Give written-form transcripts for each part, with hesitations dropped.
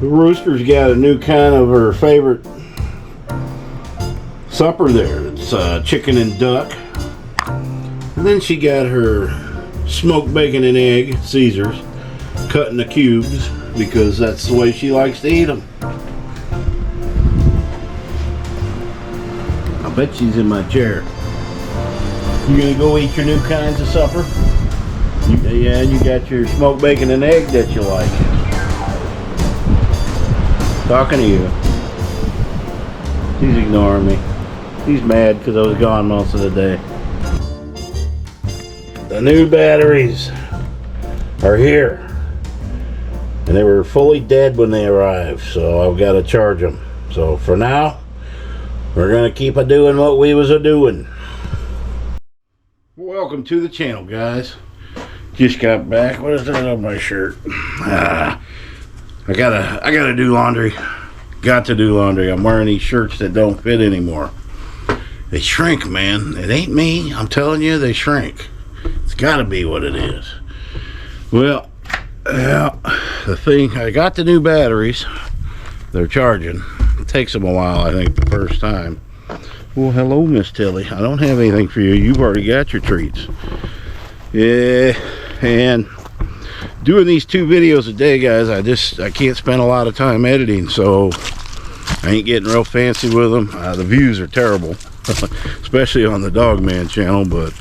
The rooster's got a new kind of her favorite supper there. It's chicken and duck. And then she got her smoked bacon and egg, Caesars, cut in the cubes because that's the way she likes to eat them. I bet she's in my chair. You gonna go eat your new kinds of supper? Yeah, you got your smoked bacon and egg that you like. Talking to you. He's ignoring me. He's mad because I was gone most of the day. The new batteries are here. And they were fully dead when they arrived, so I've got to charge them. So for now, we're going to keep a-doing what we was a-doing. Welcome to the channel, guys. Just got back. What is that on my shirt? I gotta do laundry. Got to do laundry. I'm wearing these shirts that don't fit anymore. They shrink, man. It ain't me. I'm telling you, they shrink. It's gotta be what it is. Well, yeah, the thing, I got the new batteries. They're charging. It takes them a while, I think, the first time. Well, hello, Miss Tilly. I don't have anything for you. You've already got your treats. Yeah, and doing these 2 videos a day, guys, I can't spend a lot of time editing, so I ain't getting real fancy with them. The views are terrible, especially on the Dogman channel, but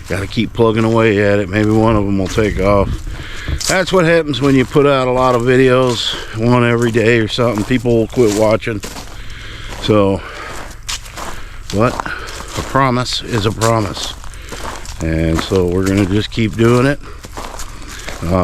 gotta keep plugging away at it. Maybe one of them will take off. That's what happens when you put out a lot of videos, one every day or something. People will quit watching. So, but a promise is a promise, and so we're gonna just keep doing it.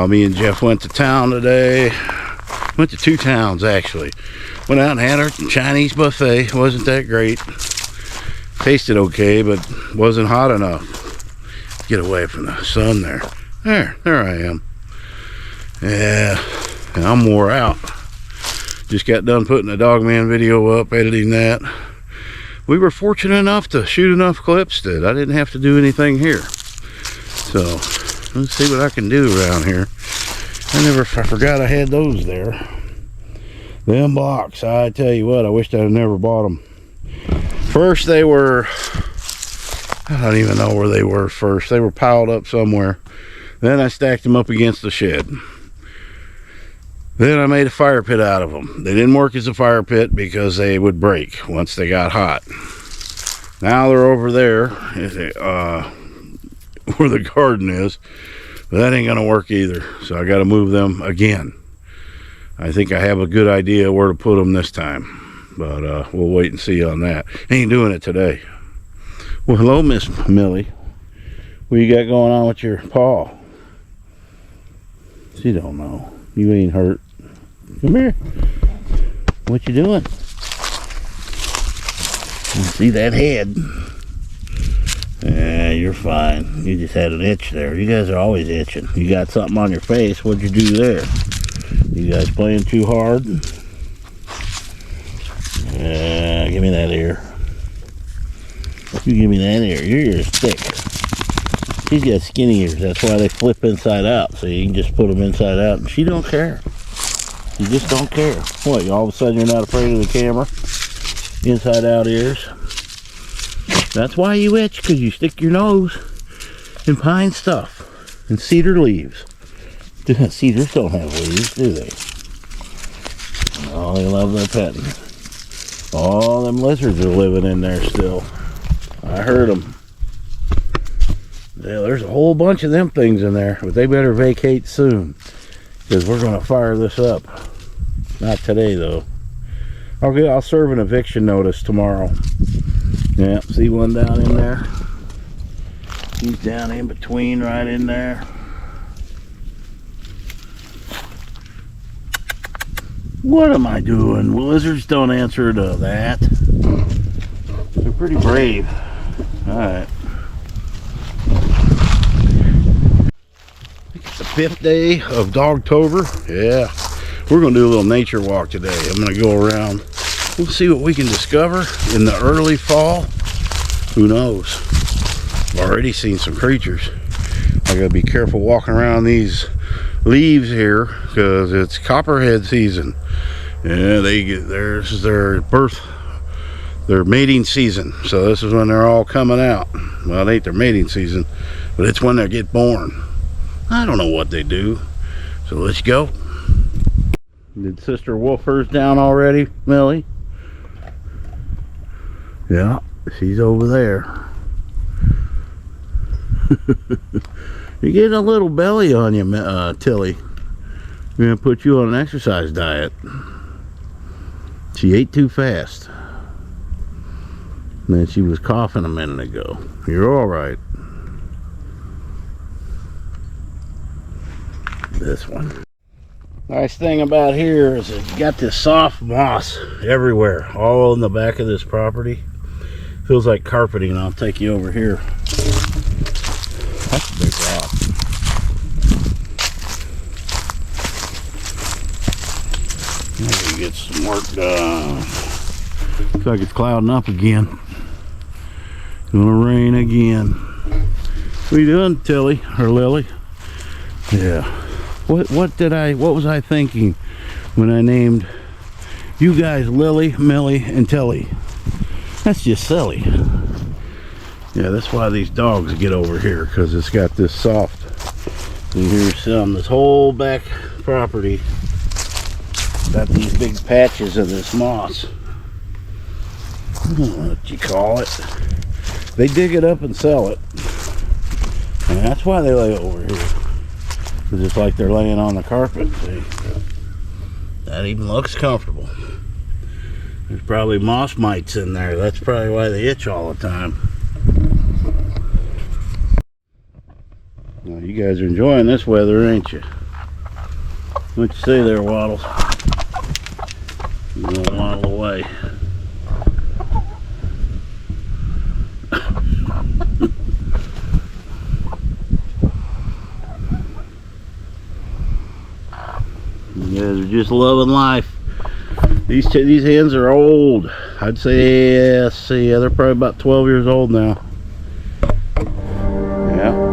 Me and Jeff went to town today. Went to 2 towns, actually. Went out and had our Chinese buffet. Wasn't that great. Tasted okay, but wasn't hot enough. Get away from the sun there. There I am. Yeah, and I'm wore out. Just got done putting the Dogman video up, editing that. We were fortunate enough to shoot enough clips that I didn't have to do anything here. So, let's see what I can do around here. I forgot I had those there. Them box, I tell you what, I wished I'd never bought them. First they were, I don't even know where they were first. They were piled up somewhere. Then I stacked them up against the shed. Then I made a fire pit out of them. They didn't work as a fire pit because they would break once they got hot. Now they're over there, where the garden is, but that ain't gonna work either, so I got to move them again. I think I have a good idea where to put them this time, but we'll wait and see on that. Ain't doing it today. Well, hello, Miss Millie. What you got going on with your paw? She don't know. You ain't hurt. Come here. What you doing? See that head? Yeah, you're fine. You just had an itch there. You guys are always itching. You got something on your face. What'd you do there? You guys playing too hard? Give me that ear. You give me that ear. Your ear is thick. She's got skinny ears. That's why they flip inside out. So you can just put them inside out. And she don't care. You just don't care. What, all of a sudden you're not afraid of the camera? Inside out ears. That's why you itch, because you stick your nose in pine stuff and cedar leaves. Cedars don't have leaves, do they? Oh, they love their petting. Oh, them lizards are living in there still. I heard them. Yeah, there's a whole bunch of them things in there, but they better vacate soon, because we're going to fire this up. Not today, though. Okay, I'll serve an eviction notice tomorrow. Yeah, see one down in there? He's down in between, right in there. What am I doing? Lizards don't answer to that. They're pretty brave. Alright. It's the 5th day of Dogtober. Yeah. We're going to do a little nature walk today. I'm going to go around. We'll see what we can discover in the early fall. Who knows? I've already seen some creatures. I got to be careful walking around these leaves here because it's copperhead season. Yeah, they get their mating season. So this is when they're all coming out. Well, it ain't their mating season, but it's when they get born. I don't know what they do. So let's go. Did Sister Wolfers down already, Millie? Yeah, she's over there. You're getting a little belly on you, Tilly. We're gonna put you on an exercise diet. She ate too fast. And then she was coughing a minute ago. You're all right. This one. Nice thing about here is it's got this soft moss everywhere, all in the back of this property. Feels like carpeting. I'll take you over here. That's a big rock. Maybe get some work done. Looks like it's clouding up again. Gonna rain again. What are you doing, Tilly or Lily? Yeah. What was I thinking when I named you guys Lily, Millie, and Tilly? That's just silly. Yeah, that's why these dogs get over here, because it's got this soft. And here's some. This whole back property got these big patches of this moss. I don't know what you call it. They dig it up and sell it. And that's why they lay over here. Because it's like they're laying on the carpet. See? That even looks comfortable. There's probably moss mites in there. That's probably why they itch all the time. Well, you guys are enjoying this weather, ain't you? What you say there, Waddles? You don't waddle away. You guys are just loving life. These hens are old. I'd say, let's see, they're probably about 12 years old now. Yeah.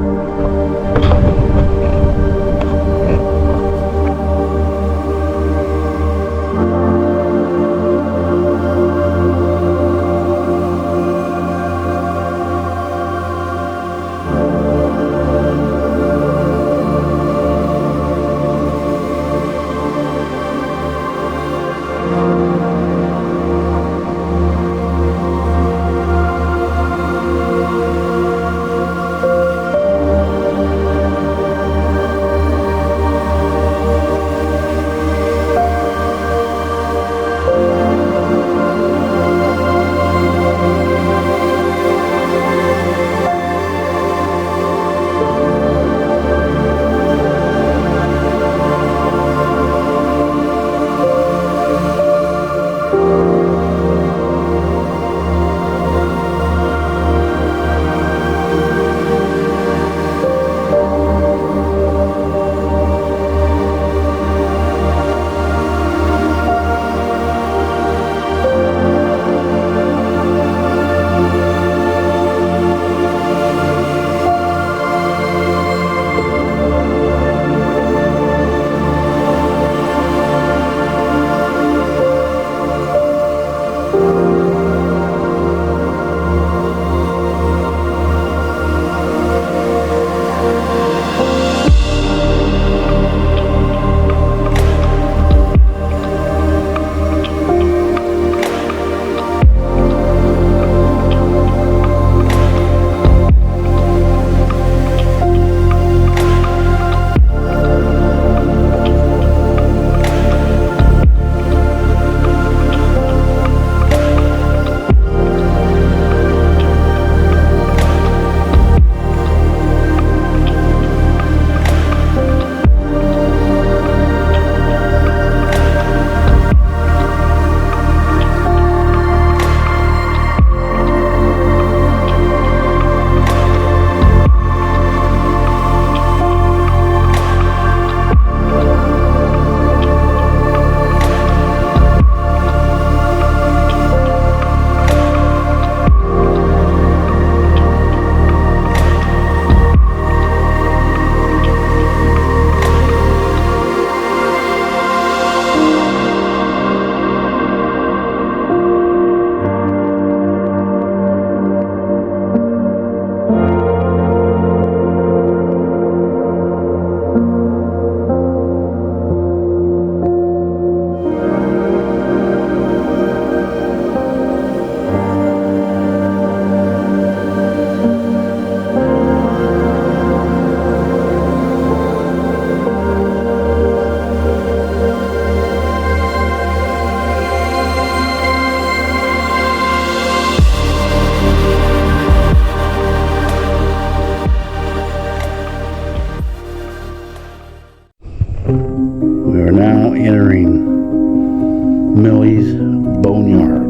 entering Millie's boneyard.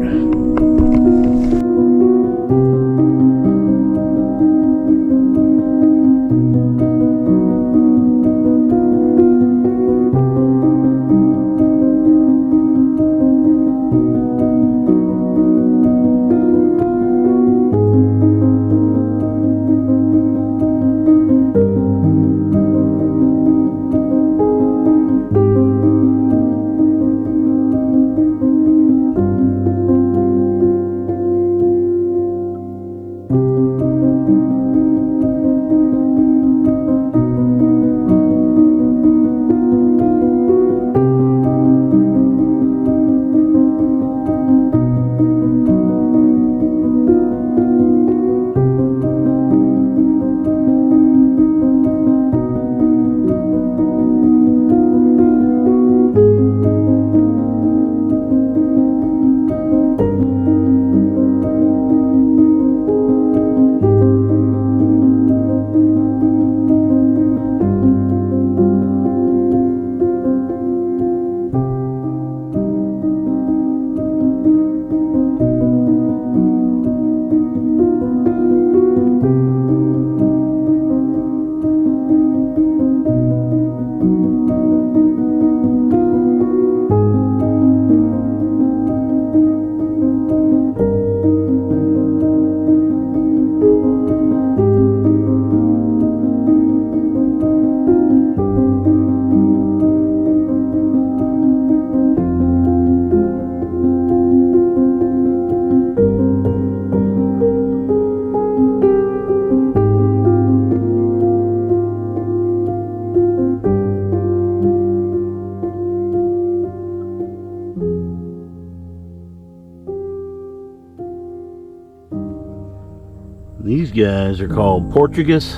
These guys are called Portuguese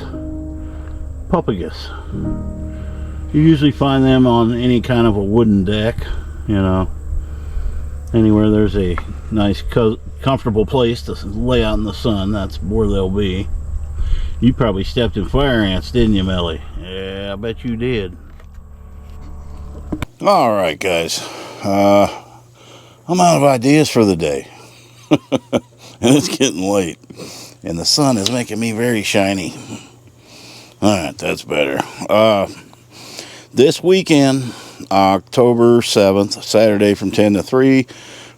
Pupagus. You usually find them on any kind of a wooden deck, you know, anywhere there's a nice comfortable place to lay out in the sun. That's where they'll be. You probably stepped in fire ants, didn't you, Melly? Yeah, I bet you did. All right, guys, I'm out of ideas for the day. And it's getting late, and the sun is making me very shiny. Alright, that's better. This weekend, October 7th, Saturday from 10 to 3,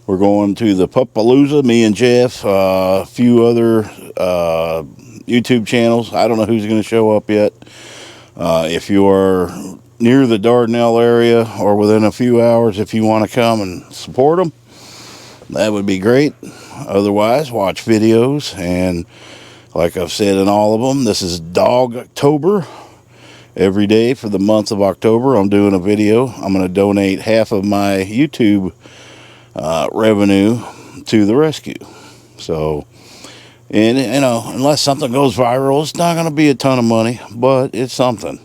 we're going to the Pupalooza, me and Jeff, a few other YouTube channels. I don't know who's going to show up yet. If you are near the Dardanelle area or within a few hours, if you want to come and support them, that would be great. Otherwise, watch videos, and like I've said in all of them, this is Dog October. Every day for the month of October, I'm doing a video. I'm going to donate half of my YouTube revenue to the rescue. So, and you know, unless something goes viral, it's not going to be a ton of money, but it's something,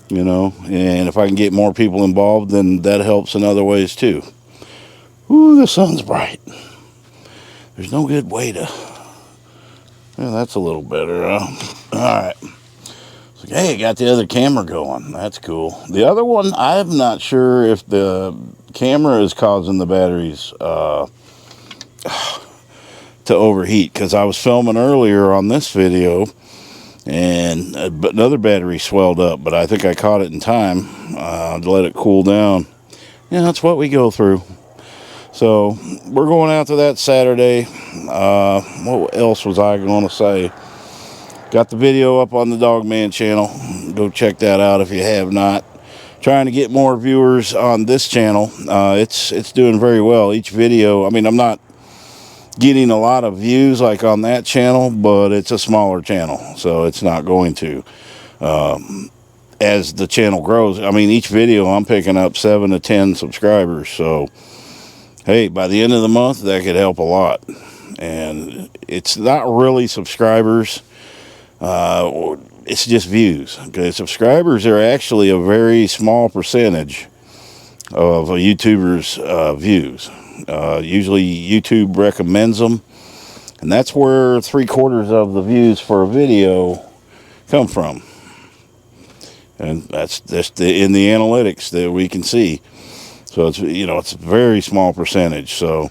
you know. And if I can get more people involved, then that helps in other ways too. Ooh, the sun's bright. There's no good way to... Yeah, that's a little better. Alright. So, hey, got the other camera going. That's cool. The other one, I'm not sure if the camera is causing the batteries to overheat, because I was filming earlier on this video, and another battery swelled up, but I think I caught it in time to let it cool down. Yeah, that's what we go through. So, we're going out to that Saturday. What else was I going to say? Got the video up on the Dogman channel. Go check that out if you have not. Trying to get more viewers on this channel. It's doing very well. Each video, I mean, I'm not getting a lot of views like on that channel, but it's a smaller channel, so it's not going to. As the channel grows, I mean, each video I'm picking up 7 to 10 subscribers, so... Hey, by the end of the month, that could help a lot. And it's not really subscribers. It's just views. Okay, subscribers are actually a very small percentage of a YouTuber's views. Usually YouTube recommends them. And that's where 3/4 of the views for a video come from. And that's just in the analytics that we can see. So it's, you know, it's a very small percentage. So,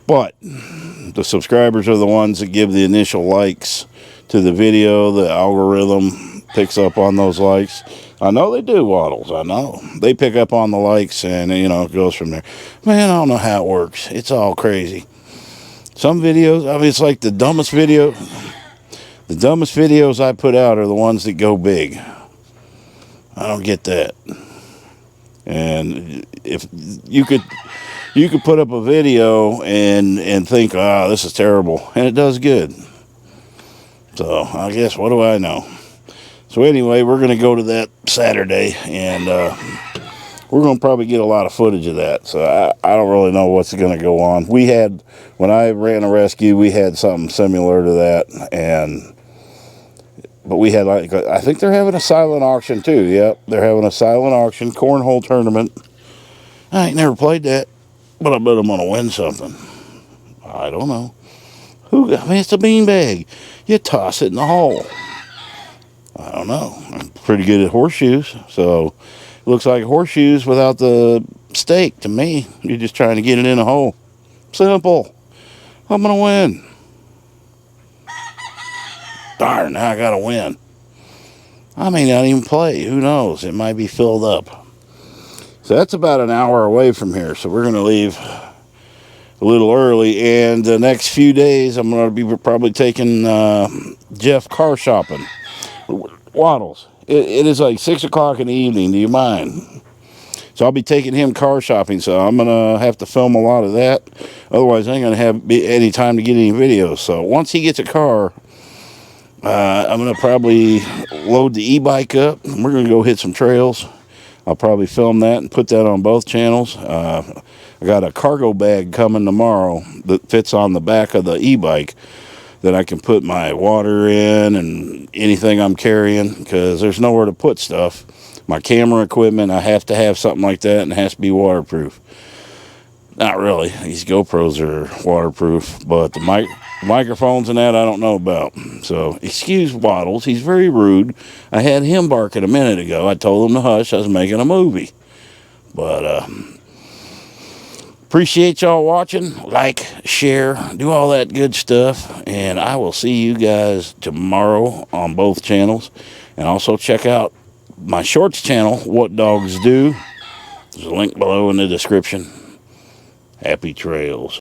but the subscribers are the ones that give the initial likes to the video. The algorithm picks up on those likes. I know they do, Waddles. I know. They pick up on the likes, and, you know, it goes from there. Man, I don't know how it works. It's all crazy. Some videos, I mean, it's like the dumbest video. The dumbest videos I put out are the ones that go big. I don't get that. And if you could put up a video and think, ah, this is terrible, and it does good. So I guess, what do I know? So anyway, we're going to go to that Saturday, and we're going to probably get a lot of footage of that. So I don't really know what's going to go on. We had, when I ran a rescue, we had something similar to that, but we had, like, I think they're having a silent auction too. Yep, they're having a silent auction, cornhole tournament. I ain't never played that, but I bet I'm going to win something. I don't know. I mean, it's a beanbag. You toss it in the hole. I don't know. I'm pretty good at horseshoes, so it looks like horseshoes without the stake to me. You're just trying to get it in a hole. Simple. I'm going to win. Darn, now I got to win. I may not even play. Who knows? It might be filled up. So that's about an hour away from here, so we're going to leave a little early, and the next few days I'm going to be probably taking Jeff car shopping. Waddles, it is like 6 o'clock in the evening. Do you mind? So I'll be taking him car shopping, so I'm going to have to film a lot of that. Otherwise, I ain't going to have any time to get any videos. So once he gets a car, I'm going to probably load the e-bike up. We're going to go hit some trails. I'll probably film that and put that on both channels. I got a cargo bag coming tomorrow that fits on the back of the e-bike that I can put my water in and anything I'm carrying, because there's nowhere to put stuff. My camera equipment, I have to have something like that, and it has to be waterproof. Not really. These GoPros are waterproof, but the microphones and that I don't know about. So, excuse Waddles. He's very rude. I had him barking a minute ago. I told him to hush. I was making a movie. But, appreciate y'all watching. Like, share, do all that good stuff. And I will see you guys tomorrow on both channels. And also check out my shorts channel, What Dogs Do. There's a link below in the description. Happy trails.